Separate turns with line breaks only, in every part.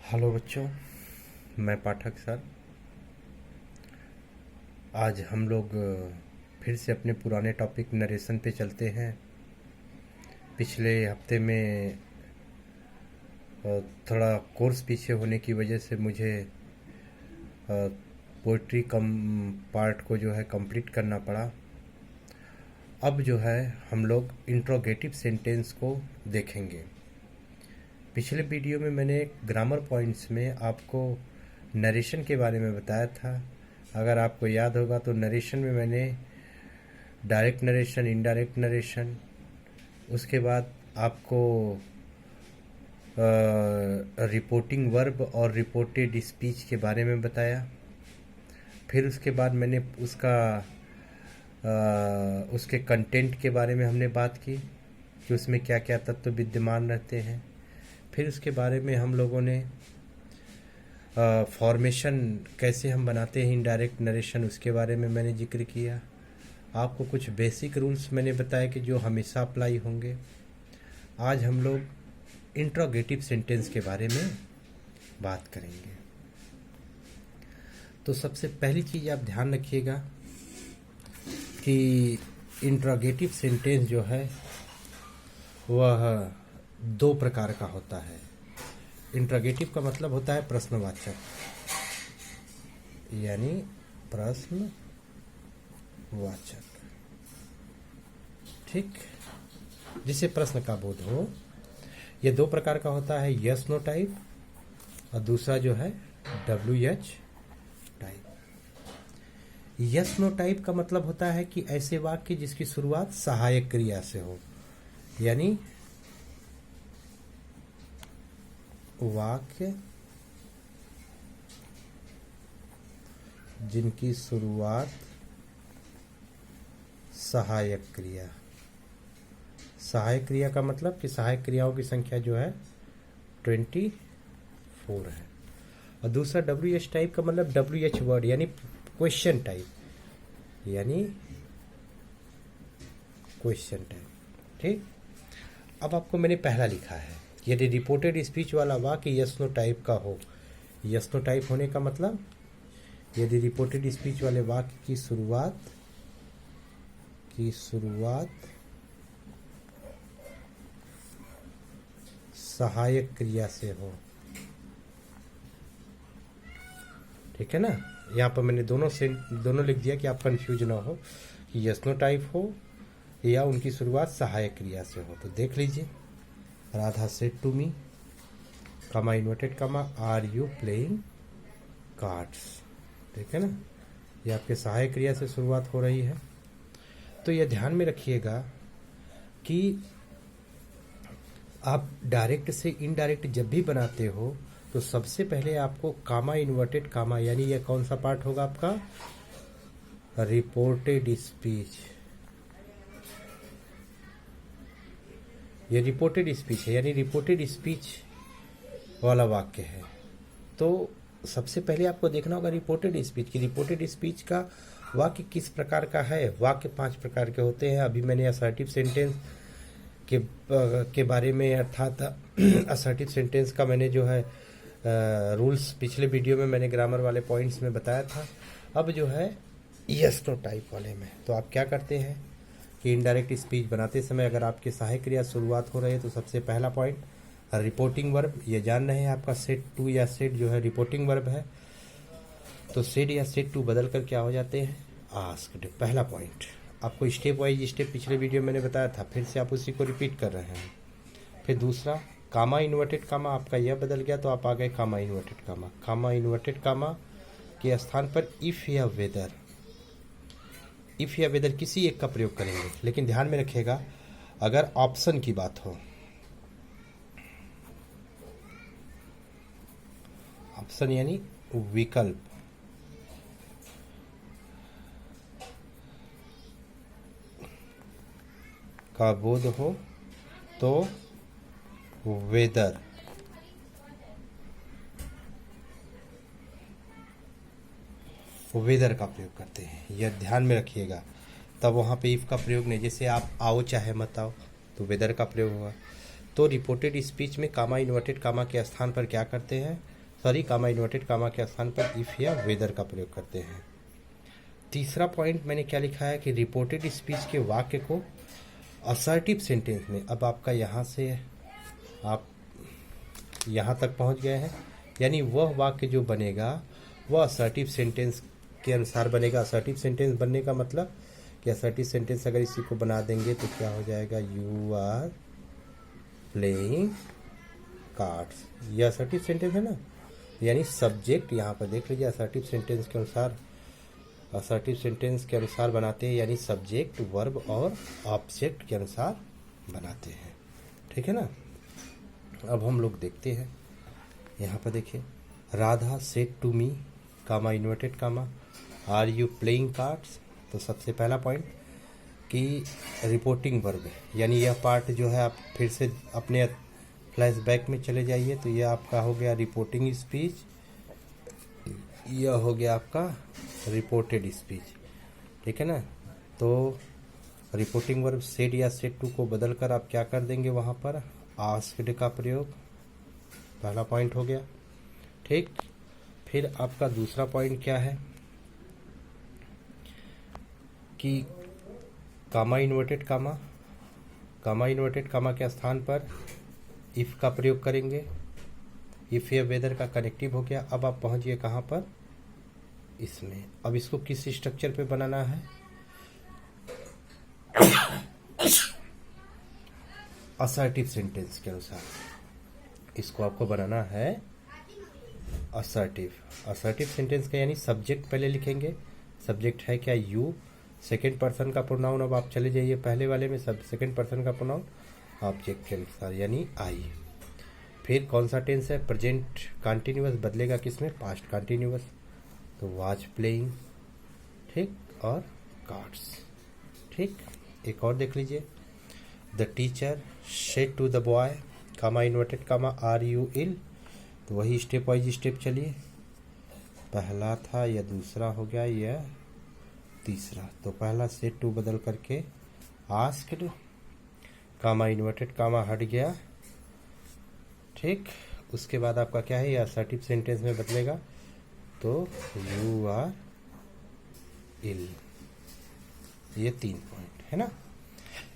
Hello बच्चों, मैं पाठक sir. आज हम लोग फिर से अपने पुराने टॉपिक नरेशन पे चलते हैं। पिछले हफ्ते में थोड़ा कोर्स पीछे होने की वजह से मुझे पोइट्री कम पार्ट को जो है कंप्लीट करना पड़ा। अब जो है हम लोग इंट्रोगेटिव सेंटेंस को देखेंगे। पिछले वीडियो में मैंने ग्रामर पॉइंट्स में आपको नरेशन के बारे में बताया था। अगर आपको याद होगा तो नरेशन में मैंने डायरेक्ट नरेशन, इनडायरेक्ट नरेशन, उसके बाद आपको रिपोर्टिंग वर्ब और रिपोर्टेड स्पीच के बारे में बताया। फिर उसके बाद मैंने उसके कंटेंट के बारे में हमने बात की कि उसमें क्या क्या तत्व विद्यमान रहते हैं। फिर उसके बारे में हम लोगों ने फॉर्मेशन कैसे हम बनाते हैं इनडायरेक्ट नरेशन, उसके बारे में मैंने जिक्र किया। आपको कुछ बेसिक रूल्स मैंने बताया कि जो हमेशा अप्लाई होंगे। आज हम लोग इंट्रोगेटिव सेंटेंस के बारे में बात करेंगे। तो सबसे पहली चीज़ आप ध्यान रखिएगा कि इंट्रोगेटिव सेंटेंस जो है वह दो प्रकार का होता है। इंट्रोगेटिव का मतलब होता है प्रश्नवाचक, यानी प्रश्नवाचक। ठीक, जिसे प्रश्न का बोध हो। यह दो प्रकार का होता है, यस नो टाइप और दूसरा जो है WH type. Yes no type का मतलब होता है कि ऐसे वाक्य जिसकी शुरुआत सहायक क्रिया से हो, यानी वाक्य जिनकी शुरुआत सहायक क्रिया। सहायक क्रिया का मतलब कि सहायक क्रियाओं की संख्या जो है 24 है। और दूसरा WH टाइप का मतलब WH वर्ड, यानी क्वेश्चन टाइप, यानी क्वेश्चन टाइप। ठीक, अब आपको मैंने पहला लिखा है, यदि रिपोर्टेड स्पीच वाला वाक्य यस नो टाइप का हो। यस नो टाइप होने का मतलब यदि रिपोर्टेड स्पीच वाले वाक्य की शुरुआत सहायक क्रिया से हो। ठीक है ना। यहाँ पर मैंने दोनों लिख दिया कि आप कंफ्यूज ना हो कि यस नो टाइप हो या उनकी शुरुआत सहायक क्रिया से हो। तो देख लीजिए, राधा सेड टू मी, कमा इन्वर्टेड कमा, आर यू प्लेइंग कार्ड्स। ठीक है ना, ये आपके सहायक क्रिया से शुरुआत हो रही है। तो यह ध्यान में रखिएगा कि आप डायरेक्ट से इनडायरेक्ट जब भी बनाते हो तो सबसे पहले आपको कामा इन्वर्टेड कामा, यानी यह कौन सा पार्ट होगा आपका, रिपोर्टेड स्पीच। ये रिपोर्टेड स्पीच है, यानी रिपोर्टेड स्पीच वाला वाक्य है। तो सबसे पहले आपको देखना होगा रिपोर्टेड स्पीच की। रिपोर्टेड स्पीच का वाक्य किस प्रकार का है। वाक्य 5 प्रकार के होते हैं। अभी मैंने असर्टिव सेंटेंस के बारे में, अर्थात असर्टिव सेंटेंस का मैंने जो है रूल्स पिछले वीडियो में मैंने ग्रामर वाले पॉइंट्स में बताया था। अब जो है यस नो टाइप वाले में, तो आप क्या करते हैं कि इनडायरेक्ट स्पीच बनाते समय अगर आपकी सहायक क्रिया शुरुआत हो रही है तो सबसे पहला पॉइंट रिपोर्टिंग वर्ब। ये जान रहे हैं आपका सेड टू या सेड जो है रिपोर्टिंग वर्ब है, तो सेड या सेड टू बदल कर क्या हो जाते हैं, आस्क्ड। पहला पॉइंट आपको स्टेप वाइज स्टेप पिछले वीडियो मैंने बताया था, फिर से आप उसी को रिपीट कर रहे हैं। फिर दूसरा कामा इन्वर्टेड कामा, आपका यह बदल गया तो आप आ गए कामा इन्वर्टेड कामा। कामा इन्वर्टेड कामा के स्थान पर इफ या वेदर, इफ या वेदर किसी एक का प्रयोग करेंगे। लेकिन ध्यान में रखिएगा अगर ऑप्शन की बात हो, ऑप्शन यानी विकल्प, का बोध हो तो वेदर, वेदर का प्रयोग करते हैं। यह ध्यान में रखिएगा। तब वहाँ पे इफ का प्रयोग नहीं, जैसे आप आओ चाहे मत आओ तो वेदर का प्रयोग होगा। तो रिपोर्टेड स्पीच में कामा इन्वर्टेड कामा के स्थान पर क्या करते हैं, सॉरी कामा इन्वर्टेड कामा के स्थान पर इफ या वेदर का प्रयोग करते हैं। तीसरा पॉइंट मैंने क्या लिखा है कि रिपोर्टेड स्पीच के वाक्य को असर्टिव सेंटेंस में, अब आपका यहाँ से आप यहाँ तक पहुँच गए हैं, यानी वह वाक्य जो बनेगा वह असर्टिव सेंटेंस के अनुसार बनेगा। असर्टिव सेंटेंस बनने का मतलब कि असर्टिव सेंटेंस अगर इसी को बना देंगे तो क्या हो जाएगा, यू आर प्लेइंग कार्ड्स, ये असर्टिव सेंटेंस है ना। यानी सब्जेक्ट यहाँ पर देख लीजिए, असर्टिव सेंटेंस के अनुसार, असर्टिव सेंटेंस के अनुसार बनाते हैं, यानी सब्जेक्ट वर्ब और ऑब्जेक्ट के अनुसार बनाते हैं। ठीक है ना। अब हम लोग देखते हैं, यहाँ पर देखिए, Radha said to me comma inverted comma are you playing cards. तो सबसे पहला पॉइंट कि रिपोर्टिंग वर्ब है, यानी यह पार्ट जो है आप फिर से अपने फ्लैशबैक में चले जाइए तो यह आपका हो गया रिपोर्टिंग स्पीच, यह हो गया आपका रिपोर्टेड स्पीच। ठीक है ना। तो रिपोर्टिंग वर्ब सेड या सेड टू को बदलकर आप क्या कर देंगे, वहाँ पर आस्क्ड का प्रयोग, पहला पॉइंट हो गया। ठीक। फिर आपका दूसरा पॉइंट क्या है कि कामा इन्वर्टेड कामा, कामा इन्वर्टेड कामा के स्थान पर इफ का प्रयोग करेंगे। इफ या वेदर का कनेक्टिव हो गया। अब आप पहुंच गए कहाँ पर, इसमें। अब इसको किस स्ट्रक्चर पे बनाना है, असर्टिव सेंटेंस के अनुसार इसको आपको बनाना है असर्टिव। असर्टिव सेंटेंस का यानी सब्जेक्ट पहले लिखेंगे, सब्जेक्ट है क्या, यू, सेकेंड पर्सन का प्रोनाउन, अब आप चले जाइए पहले वाले में, सब सेकेंड पर्सन का प्रोनाउन ऑब्जेक्ट के अनुसार यानी आई। फिर कौन सा टेंस है, प्रेजेंट कंटिन्यूअस बदलेगा किसमें, पास्ट कंटिन्यूअस, तो वॉच प्लेइंग। ठीक। और कार्ड्स। ठीक। एक और देख लीजिए, the teacher said to the boy comma inverted comma are you ill. तो वही स्टेप वाइज स्टेप चलिए, पहला था या दूसरा हो गया या तीसरा। तो पहला सेड टू बदल करके आस्क्ड, कामा इन्वर्टेड कामा हट गया। ठीक। उसके बाद आपका क्या है, ये असर्टिव सेंटेंस में बदलेगा, तो यू आर इल। ये 3 पॉइंट है ना।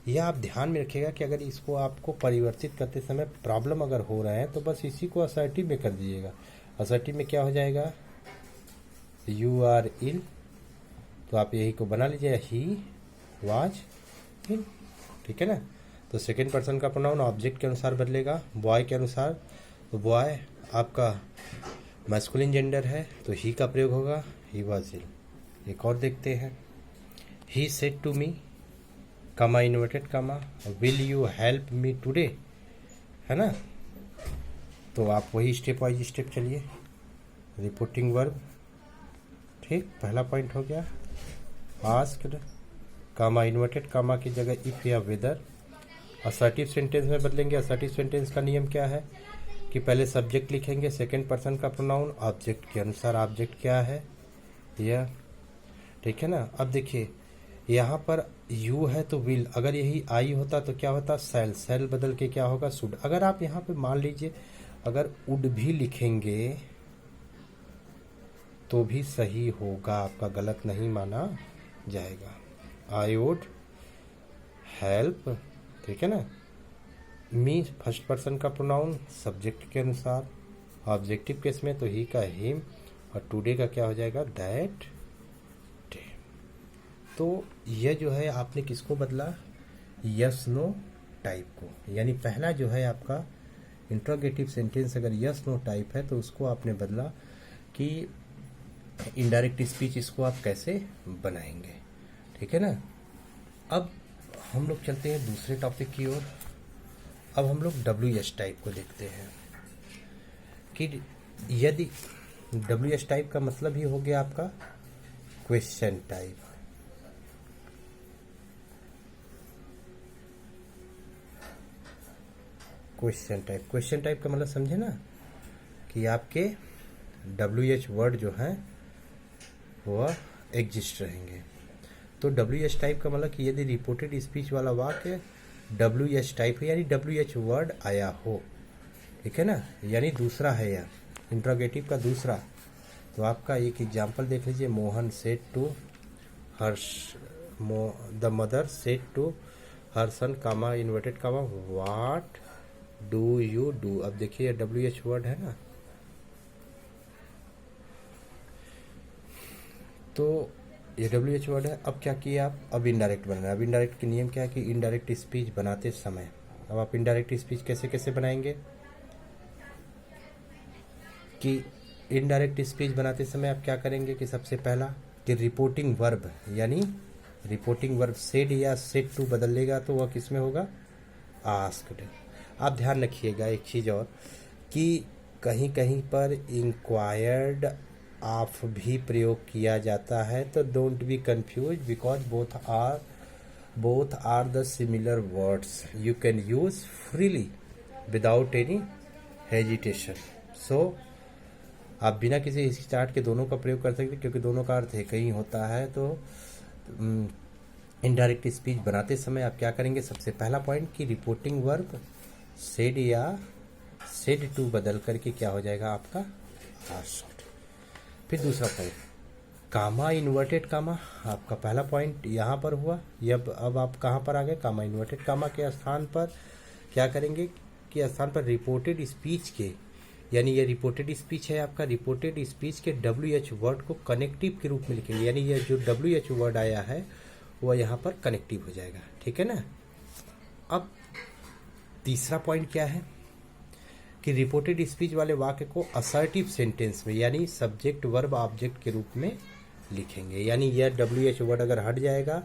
यह आप ध्यान में रखिएगा कि अगर इसको आपको परिवर्तित करते समय प्रॉब्लम अगर हो रहा है तो बस इसी को असर्टिव में कर दीजिएगा। असर्टिव में क्या हो जाएगा, यू आर इल, तो आप यही को बना लीजिए, ही वाज इल। ठीक है ना। तो सेकेंड पर्सन का प्रोनाउन ऑब्जेक्ट के अनुसार बदलेगा, बॉय के अनुसार, तो बॉय आपका मैस्कुलिन जेंडर है तो ही का प्रयोग होगा, ही वाज इल। एक और देखते हैं, he said to me comma inverted comma will you help me today, है ना। तो आप वही स्टेप वाइज स्टेप चलिए, रिपोर्टिंग वर्ब। ठीक। पहला पॉइंट हो गया आस्क्ड, कामा इन्वर्टेड कामा की जगह इफ या वेदर। असर्टिव सेंटेंस में बदलेंगे। असर्टिव सेंटेंस का नियम क्या है कि पहले सब्जेक्ट लिखेंगे, सेकंड पर्सन का प्रोनाउन ऑब्जेक्ट के अनुसार, ऑब्जेक्ट क्या है, यह। ठीक है ना। अब देखिए यहाँ पर यू है तो विल, अगर यही आई होता तो क्या होता, सेल, सेल बदल के क्या होगा, शुड। अगर आप यहाँ पे मान लीजिए अगर वुड भी लिखेंगे तो भी सही होगा, आपका गलत नहीं माना जाएगा। I would help. ठीक है ना। मी फर्स्ट पर्सन का प्रोनाउन सब्जेक्ट के अनुसार, ऑब्जेक्टिव केस में तो ही का हिम, और टुडे का क्या हो जाएगा, दैट डे। तो यह जो है आपने किसको बदला, यस नो टाइप को, यानी पहला जो है आपका इंट्रोगेटिव सेंटेंस अगर यस नो टाइप है तो उसको आपने बदला कि इनडायरेक्ट स्पीच इसको आप कैसे बनाएंगे। ठीक है ना। अब हम लोग चलते हैं दूसरे टॉपिक की ओर। अब हम लोग WH टाइप को देखते हैं कि यदि WH टाइप का मतलब ही हो गया आपका question type. Question type, question type का मतलब समझे ना कि आपके WH वर्ड जो हैं वह एग्जिस्ट रहेंगे। तो WH टाइप का मतलब कि यदि रिपोर्टेड स्पीच वाला वाक्य WH टाइप है, यानी WH वर्ड आया हो। ठीक है ना। यानी दूसरा है यह, इंट्रोगेटिव का दूसरा। तो आपका एक एग्जाम्पल देख लीजिए, Mohan said to Harsh, the mother said to her son comma inverted comma what do you do. अब देखिए WH वर्ड है ना, तो ये WH वर्ड है। अब क्या किया आप, अब इनडायरेक्ट बनाना है। अब इनडायरेक्ट के नियम क्या है कि इनडायरेक्ट स्पीच बनाते समय, अब आप इनडायरेक्ट स्पीच कैसे कैसे बनाएंगे कि इनडायरेक्ट स्पीच बनाते समय आप क्या करेंगे कि सबसे पहला कि रिपोर्टिंग वर्ब, यानी रिपोर्टिंग वर्ब सेड या सेड टू बदल लेगा तो वह किस में होगा, आस्क्ड। आप ध्यान रखिएगा एक चीज़ और कि कहीं कहीं पर इंक्वायर्ड ऑफ भी प्रयोग किया जाता है, तो don't be confuse because both are the similar words, you can use freely without any hesitation. So आप बिना किसी हिचकिचाहट के दोनों का प्रयोग कर सकते हैं, क्योंकि दोनों का अर्थ एक ही होता है। तो इनडायरेक्ट स्पीच बनाते समय आप क्या करेंगे, सबसे पहला पॉइंट कि रिपोर्टिंग वर्ब सेड या सेड टू बदल करके क्या हो जाएगा आपका, आस्क्ड। फिर दूसरा पॉइंट कामा इन्वर्टेड कामा, आपका पहला पॉइंट यहाँ पर हुआ। अब आप कहाँ पर आ गए, कामा इन्वर्टेड कामा के स्थान पर क्या करेंगे कि स्थान पर रिपोर्टेड स्पीच के, यानी ये रिपोर्टेड स्पीच है आपका, रिपोर्टेड स्पीच के WH वर्ड को कनेक्टिव के रूप में लिखेंगे, यानी ये जो WH वर्ड आया है वह यहाँ पर कनेक्टिव हो जाएगा, ठीक है ना। अब तीसरा पॉइंट क्या है कि रिपोर्टेड स्पीच वाले वाक्य को असर्टिव सेंटेंस में, यानी सब्जेक्ट वर्ब ऑब्जेक्ट के रूप में लिखेंगे, यानी यह WH वर्ड अगर हट जाएगा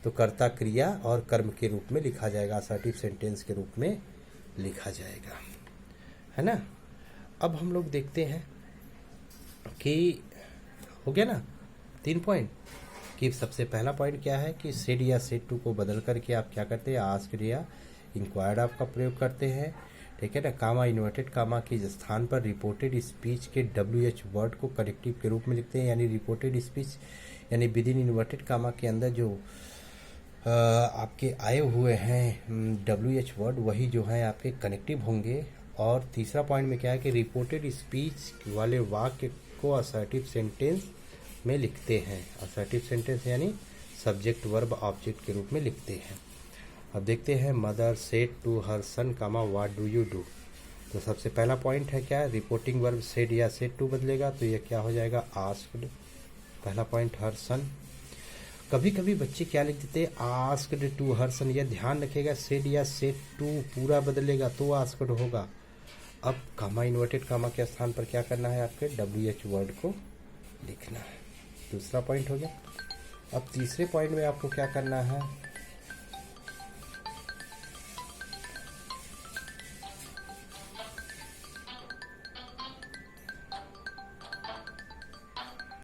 तो कर्ता क्रिया और कर्म के रूप में लिखा जाएगा, असर्टिव सेंटेंस के रूप में लिखा जाएगा, है ना। अब हम लोग देखते हैं कि हो गया ना 3 पॉइंट, कि सबसे पहला पॉइंट क्या है कि सेड या सेड टू को बदल करके आप क्या करते हैं, आस्क्ड या इंक्वायर्ड आपका प्रयोग करते हैं, ठीक है ना। कामा इन्वर्टेड कामा के स्थान पर रिपोर्टेड स्पीच के WH वर्ड को कनेक्टिव के रूप में लिखते हैं, यानी रिपोर्टेड स्पीच यानी विद इन इन्वर्टेड कामा के अंदर जो आपके आए हुए हैं WH वर्ड, वही जो है आपके कनेक्टिव होंगे। और तीसरा पॉइंट में क्या है कि रिपोर्टेड स्पीच वाले वाक्य को असर्टिव सेंटेंस में लिखते हैं, असर्टिव सेंटेंस यानी सब्जेक्ट वर्ब ऑब्जेक्ट के रूप में लिखते हैं। अब देखते हैं mother said to her son comma what do you do. तो सबसे पहला पॉइंट है क्या, रिपोर्टिंग वर्ब सेड या सेड टू बदलेगा तो ये क्या हो जाएगा, आस्क्ड। पहला पॉइंट हर सन। कभी कभी बच्चे क्या लिख देते हैं, आस्क्ड टू हर सन, यह ध्यान रखिएगा सेड या सेड टू पूरा बदलेगा तो आस्क्ड होगा। अब कामा इन्वर्टेड कामा के स्थान पर क्या करना है, आपके WH वर्ड को लिखना है। दूसरा पॉइंट हो गया। अब तीसरे पॉइंट में आपको क्या करना है,